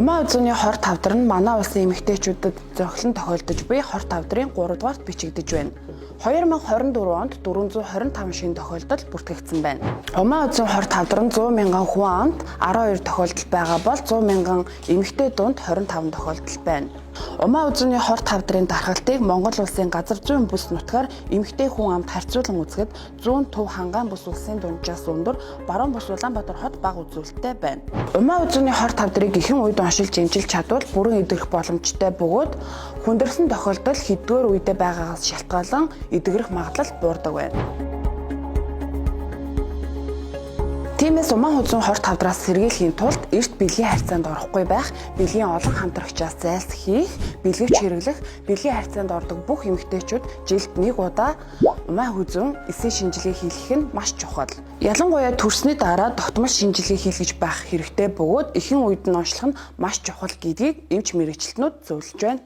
Умаа үзүүний хор тавдар нь манай улсын эмэгтэйчүүдэд зохилон тохиолдож буй хор тавдрын 3 дугаарт бичигдэж байна. 2024 онд 425 шинэ тохиолдол бүртгэгдсэн байна. Умаа үзүүн хор тавдар нь 100 мянган хүн амд 12 тохиолдол байгаа бол 100 мянган эмэгтэй дунд 25 тохиолдол байна. Умаа үзүүний хор тавдрын дархалтыг Монгол улсын газар зүйн бүс нутгаар эмэгтэй хүн амд харьцуулан үзэхэд 100 төв хангаан бүс улсын дунджаас өндөр, баруун бүс Улаанбаатар хот бага үзүүлэлттэй байна. Умаа үзүүний хор тавдрыг ихэнх үед оншилж дэмжиж чадвал бүрэн идэгрэх боломжтой бөгөөд хүндэрсэн тохиолдол хэдгээр үедээ байгаагаас шалтгаалan идэгрэх магадлал буурдаг байна. Тиймээс умаа үзүүн хор тавдраас сэргийлэхийн тулд эрт бэлгийн харьцаанд орохгүй байх, бэлгийн олон хамтрагчаас зайлсхийх, бэлгэвч хэрэглэх, бэлгийн харьцаанд ордог бүх эмэгтэйчүүд жилд нэг удаа умаа үзүүн эсийн шинжилгээ хийх нь маш чухал. Ялангуяа төрсний дараа тогтмол шинжилгээ хийлгэж байх хэрэгтэй бөгөөд ихэнх үед нь онцлох нь маш чухал гэдгийг эмч мэрэгчлэнүүд зөвлөж байна.